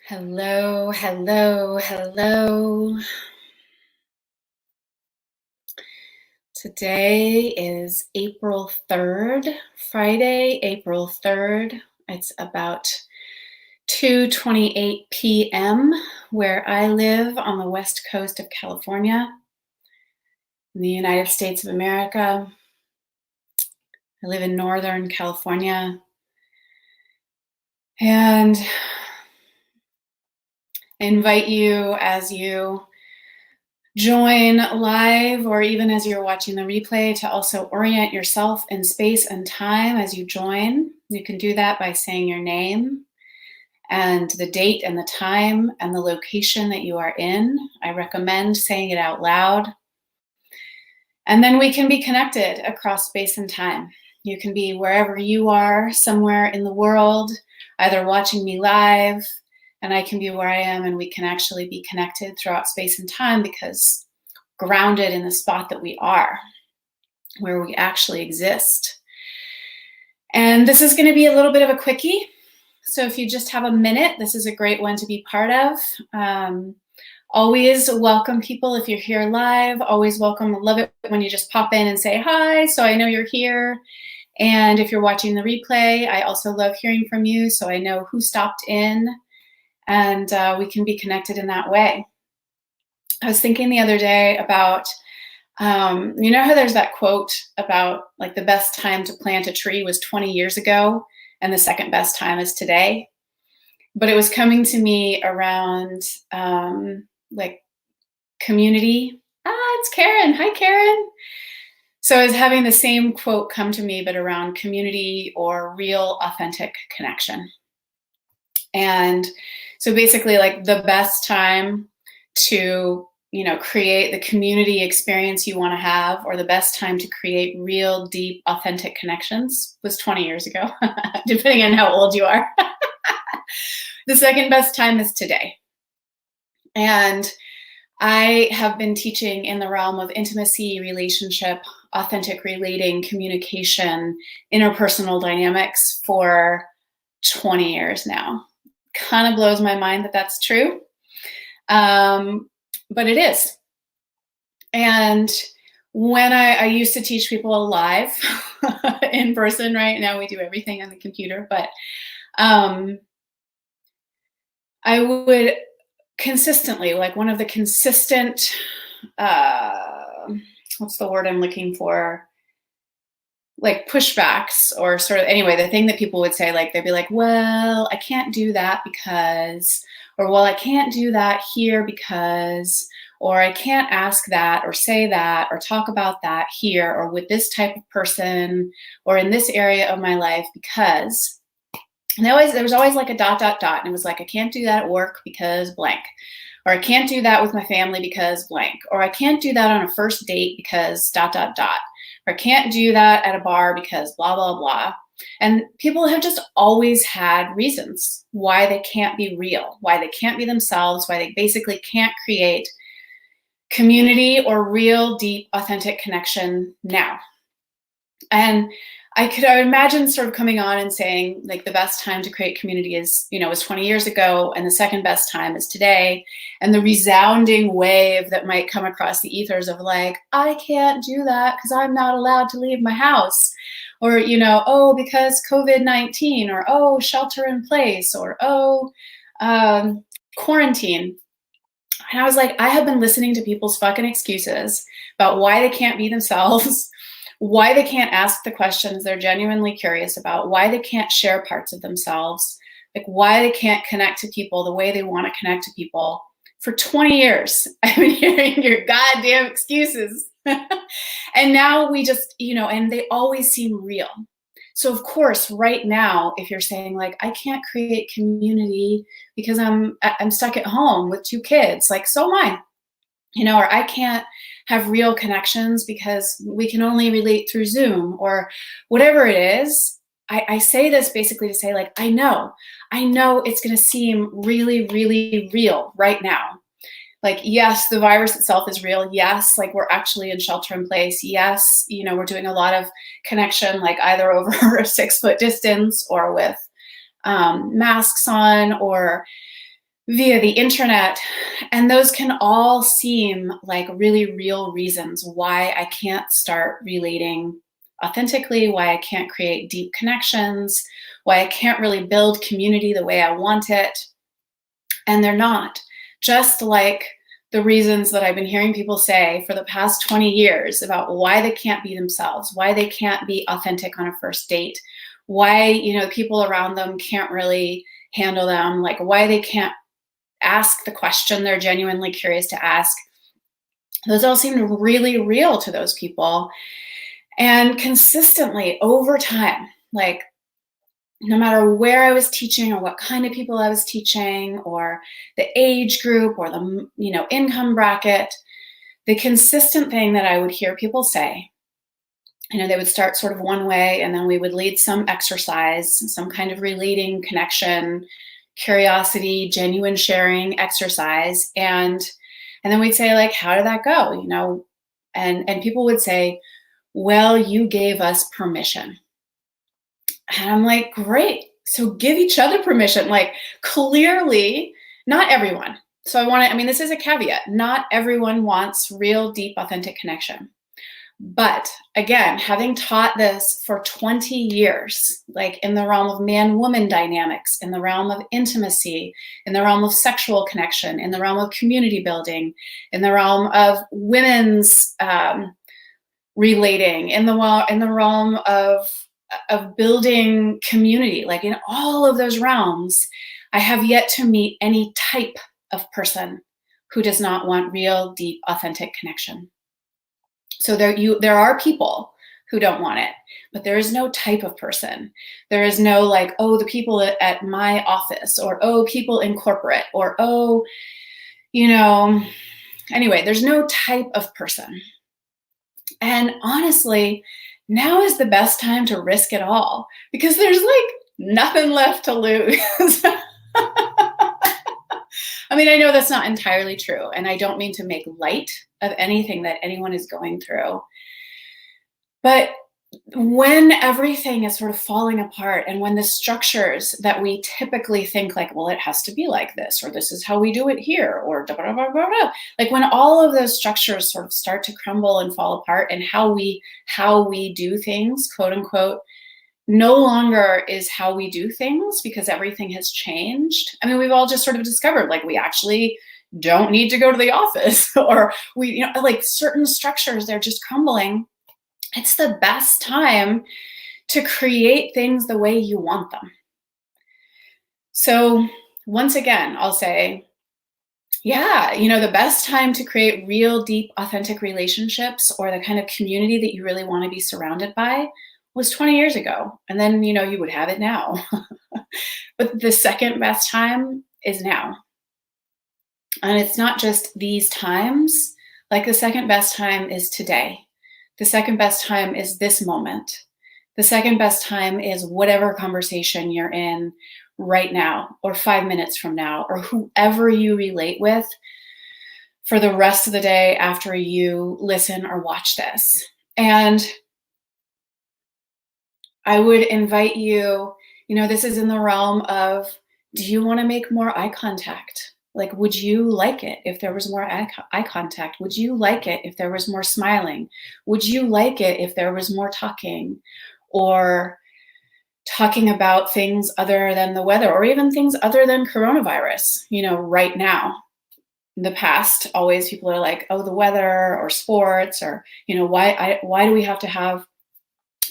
Hello, hello, hello. Today is April 3rd, Friday, April 3rd. It's about 2:28 p.m. where I live on the west coast of California in the United States of America. I live in Northern California. And I invite you as you join live or even as you're watching the replay to also orient yourself in space and time as you join. You can do that by saying your name and the date and the time and the location that you are in. I recommend saying it out loud. And then we can be connected across space and time. You can be wherever you are, somewhere in the world, either watching me live, and I can be where I am, and we can actually be connected throughout space and time because grounded in the spot that we are, where we actually exist. And this is going to be a little bit of a quickie. So if you just have a minute, this is a great one to be part of. Always welcome people if you're here live. Always welcome. I love it when you just pop in and say hi, so I know you're here. And if you're watching the replay, I also love hearing from you, so I know who stopped in, and we can be connected in that way. I was thinking the other day about, you know how there's that quote about like the best time to plant a tree was 20 years ago, and the second best time is today. But it was coming to me around like community. It's Karen. Hi, Karen. So I was having the same quote come to me, but around community or real, authentic connection. And so basically, like the best time to, create the community experience you want to have, or the best time to create real, deep, authentic connections was 20 years ago, depending on how old you are. The second best time is today. And I have been teaching in the realm of intimacy, relationship, authentic relating, communication, interpersonal dynamics for 20 years now. Kind of blows my mind that that's true. But it is. And when I used to teach people live in person, right now we do everything on the computer, but I would consistently, like one of the consistent, what's the word I'm looking for? Like pushbacks, or sort of, anyway, the thing that people would say, like, they'd be like, well, I can't do that because, or well, I can't do that here because, or I can't ask that or say that or talk about that here or with this type of person or in this area of my life because. And there was always like a ... And it was like, I can't do that at work because blank. Or I can't do that with my family because blank. Or I can't do that on a first date because ... Or I can't do that at a bar because blah, blah, blah. And people have just always had reasons why they can't be real, why they can't be themselves, why they basically can't create community or real, deep, authentic connection now. And I would imagine sort of coming on and saying, like, the best time to create community is, was 20 years ago, and the second best time is today. And the resounding wave that might come across the ethers of like, I can't do that because I'm not allowed to leave my house. Or, oh, because COVID-19, or oh, shelter in place, or oh, quarantine. And I was like, I have been listening to people's fucking excuses about why they can't be themselves, why they can't ask the questions they're genuinely curious about, why they can't share parts of themselves, like why they can't connect to people the way they want to connect to people. For 20 years, I've been hearing your goddamn excuses. And now we just, and they always seem real. So of course, right now, if you're saying like, I can't create community because I'm stuck at home with 2 kids, like, so am I, or I can't have real connections because we can only relate through Zoom or whatever it is. I say this basically to say, like, I know it's going to seem really, really real right now. Like, yes, the virus itself is real. Yes, like we're actually in shelter in place. Yes, we're doing a lot of connection, like either over a 6-foot distance or with masks on, or via the internet. And those can all seem like really real reasons why I can't start relating authentically, why I can't create deep connections, why I can't really build community the way I want it. And they're not. Just like the reasons that I've been hearing people say for the past 20 years about why they can't be themselves, why they can't be authentic on a first date, why, people around them can't really handle them, like why they can't ask the question they're genuinely curious to ask. Those all seem really real to those people. And consistently over time, like no matter where I was teaching or what kind of people I was teaching or the age group or the income bracket, the consistent thing that I would hear people say, they would start sort of one way and then we would lead some exercise, some kind of relating connection, curiosity, genuine sharing exercise. And then we'd say, like, how did that go? And people would say, well, you gave us permission. And I'm like, great. So give each other permission. Like, clearly, not everyone. So this is a caveat. Not everyone wants real, deep, authentic connection. But again, having taught this for 20 years, like in the realm of man-woman dynamics, in the realm of intimacy, in the realm of sexual connection, in the realm of community building, in the realm of women's relating, in the realm of building community, like in all of those realms, I have yet to meet any type of person who does not want real, deep, authentic connection. So there are people who don't want it, but there is no type of person. There is no like, oh, the people at my office, or oh, people in corporate, or oh, anyway, there's no type of person. And honestly, now is the best time to risk it all because there's like nothing left to lose. I know that's not entirely true, and I don't mean to make light of anything that anyone is going through. But when everything is sort of falling apart and when the structures that we typically think like, well, it has to be like this, or this is how we do it here, or blah, blah, blah, blah, blah. Like when all of those structures sort of start to crumble and fall apart and how we do things, quote unquote, no longer is how we do things because everything has changed. We've all just sort of discovered like we actually don't need to go to the office or we, like certain structures, they're just crumbling. It's the best time to create things the way you want them. So once again, I'll say, yeah, the best time to create real, deep, authentic relationships or the kind of community that you really want to be surrounded by was 20 years ago. And then, you would have it now. But the second best time is now. And it's not just these times. Like the second best time is today. The second best time is this moment. The second best time is whatever conversation you're in right now, or 5 minutes from now, or whoever you relate with for the rest of the day after you listen or watch this. And I would invite you, this is in the realm of, do you want to make more eye contact? Like, would you like it if there was more eye contact? Would you like it if there was more smiling? Would you like it if there was more talking or talking about things other than the weather or even things other than coronavirus, right now? In the past, always people are like, oh, the weather or sports or, why do we have to have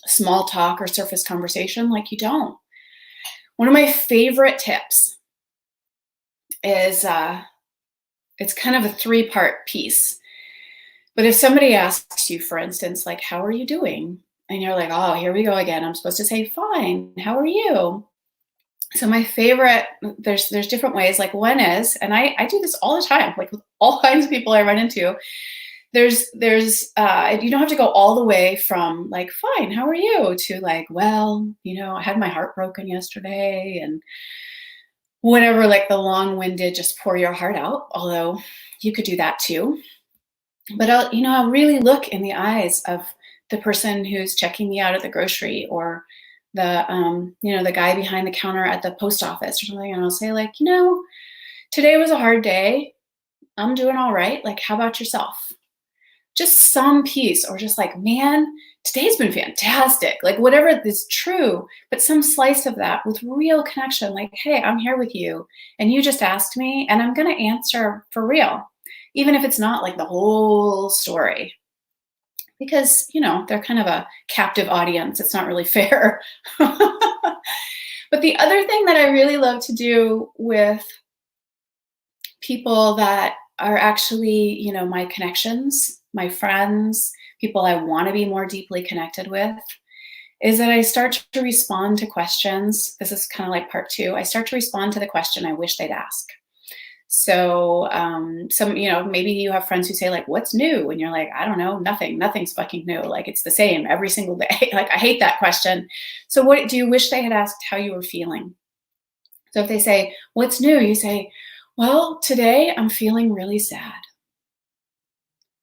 small talk or surface conversation? Like, you don't. One of my favorite tips is it's kind of a 3-part piece. But if somebody asks you, for instance, like, how are you doing? And you're like, oh, here we go again. I'm supposed to say, fine. How are you? So my favorite, there's different ways. Like one is, and I do this all the time, like with all kinds of people I run into, there's you don't have to go all the way from like, fine, how are you? To like, well, I had my heart broken yesterday and whatever, like the long-winded, just pour your heart out, although you could do that too. But I'll really look in the eyes of the person who's checking me out at the grocery or the, the guy behind the counter at the post office or something. And I'll say like, Today was a hard day. I'm doing all right. Like, how about yourself? Just some piece, or just like, man, today's been fantastic. Like, whatever is true, but some slice of that with real connection. Like, hey, I'm here with you, and you just asked me, and I'm going to answer for real, even if it's not like the whole story. Because, they're kind of a captive audience. It's not really fair. But the other thing that I really love to do with people that are actually, my connections, my friends, people I want to be more deeply connected with, is that I start to respond to questions. This is kind of like part 2. I start to respond to the question I wish they'd ask. So maybe you have friends who say like, what's new? And you're like, I don't know, nothing's fucking new. Like, it's the same every single day. Like, I hate that question. So what do you wish they had asked how you were feeling? So if they say, what's new? You say, well, today I'm feeling really sad.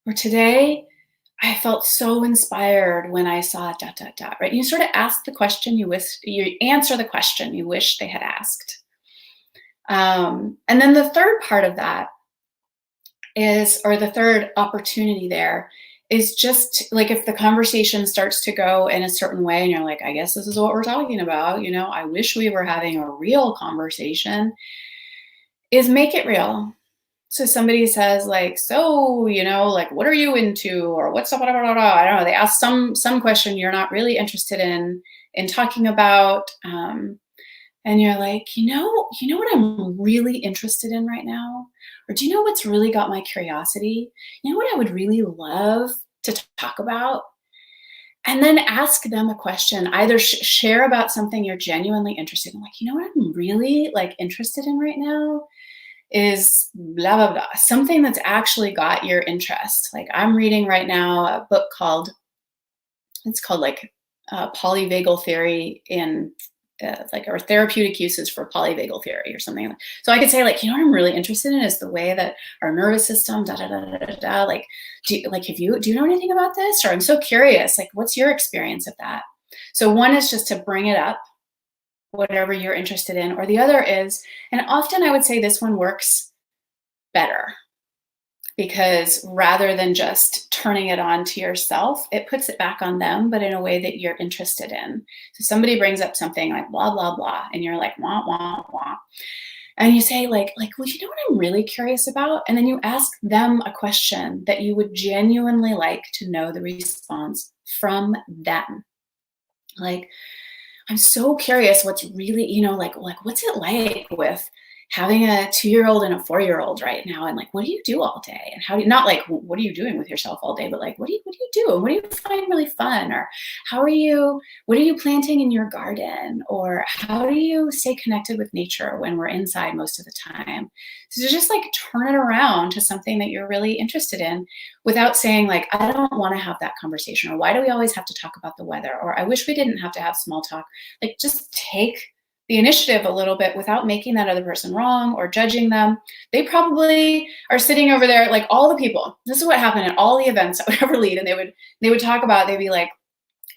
Or today I felt so inspired when I saw ... right? You sort of ask the question you answer the question you wish they had asked. And then the third part of that is, or the third opportunity there is, just like, if the conversation starts to go in a certain way and you're like, I guess this is what we're talking about, I wish we were having a real conversation, is make it real. So somebody says like, so, like, what are you into? Or what's up, blah, blah, blah, blah. I don't know. They ask some question you're not really interested in talking about. And you're like, what I'm really interested in right now? Or do you know what's really got my curiosity? You know what I would really love to talk about? And then ask them a question. Either share about something you're genuinely interested in. Like, what I'm really like interested in right now is blah, blah, blah. Something that's actually got your interest. Like, I'm reading right now a book called like polyvagal theory in or therapeutic uses for polyvagal theory or something. So I could say like, what I'm really interested in is the way that our nervous system, like, do you know anything about this? Or I'm so curious, like, what's your experience of that? So one is just to bring it up, whatever you're interested in, or the other is, and often I would say this one works better, because rather than just turning it on to yourself, it puts it back on them, but in a way that you're interested in. So somebody brings up something like blah, blah, blah, and you're like, wah, wah, wah. And you say like, well, you know what I'm really curious about? And then you ask them a question that you would genuinely like to know the response from them. Like, I'm so curious what's really, like what's it like with having a 2-year-old and a 4-year-old right now? And like, what do you do all day? And how do you, not like, what are you doing with yourself all day, but like, what do you do? And what do you find really fun? Or what are you planting in your garden? Or how do you stay connected with nature when we're inside most of the time? So to just like turn it around to something that you're really interested in, without saying like, I don't want to have that conversation, or why do we always have to talk about the weather? Or I wish we didn't have to have small talk. Like, just take the initiative a little bit without making that other person wrong or judging them. They probably are sitting over there, like all the people, this is what happened at all the events I would ever lead. And they would talk about, they'd be like,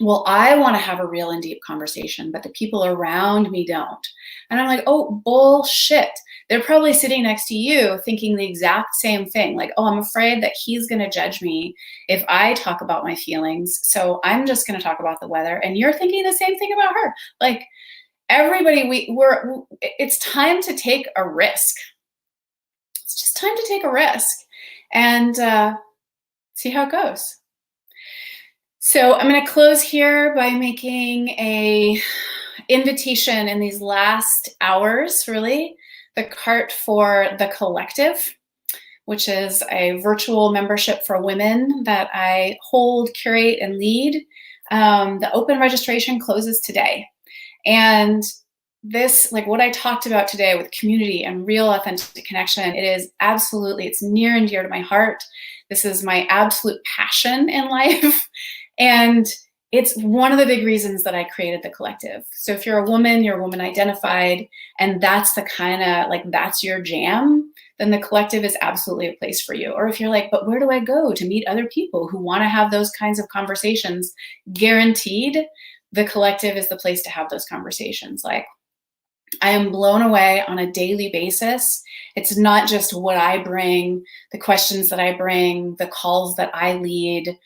well, I want to have a real and deep conversation, but the people around me don't. And I'm like, oh, bullshit. They're probably sitting next to you thinking the exact same thing. Like, oh, I'm afraid that he's going to judge me if I talk about my feelings. So I'm just going to talk about the weather. And you're thinking the same thing about her. Like, everybody, it's time to take a risk. It's just time to take a risk and see how it goes. So I'm going to close here by making a invitation in these last hours, really, the cart for the collective, which is a virtual membership for women that I hold, curate, and lead. The open registration closes today. And this, like what I talked about today with community and real authentic connection, it is absolutely, it's near and dear to my heart. This is my absolute passion in life. And it's one of the big reasons that I created the collective. So if you're a woman, you're a woman identified, and that's the kind of, like, that's your jam, then the collective is absolutely a place for you. Or if you're like, but where do I go to meet other people who want to have those kinds of conversations? Guaranteed, the collective is the place to have those conversations. Like, I am blown away on a daily basis. It's not just what I bring, the questions that I bring, the calls that I lead,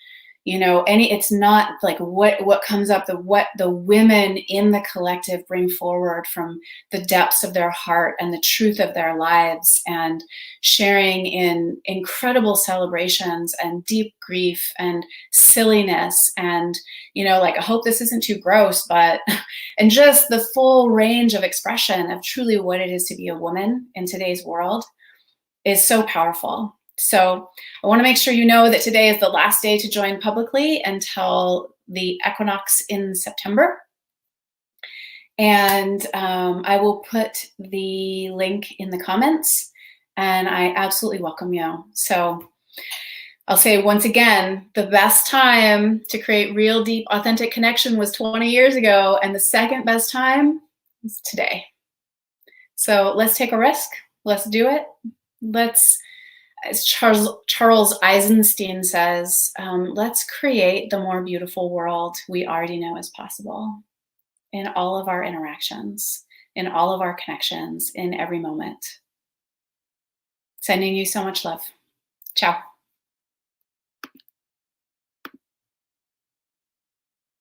it's not like what comes up, what the women in the collective bring forward from the depths of their heart and the truth of their lives, and sharing in incredible celebrations and deep grief and silliness, and like, I hope this isn't too gross, but and just the full range of expression of truly what it is to be a woman in today's world is so powerful. So I want to make sure you know that today is the last day to join publicly until the equinox in September. And I will put the link in the comments, and I absolutely welcome you. So I'll say once again, the best time to create real, deep, authentic connection was 20 years ago, and the second best time is today. So let's take a risk. Let's do it. As Charles Eisenstein says, let's create the more beautiful world we already know is possible in all of our interactions, in all of our connections, in every moment. Sending you so much love. Ciao.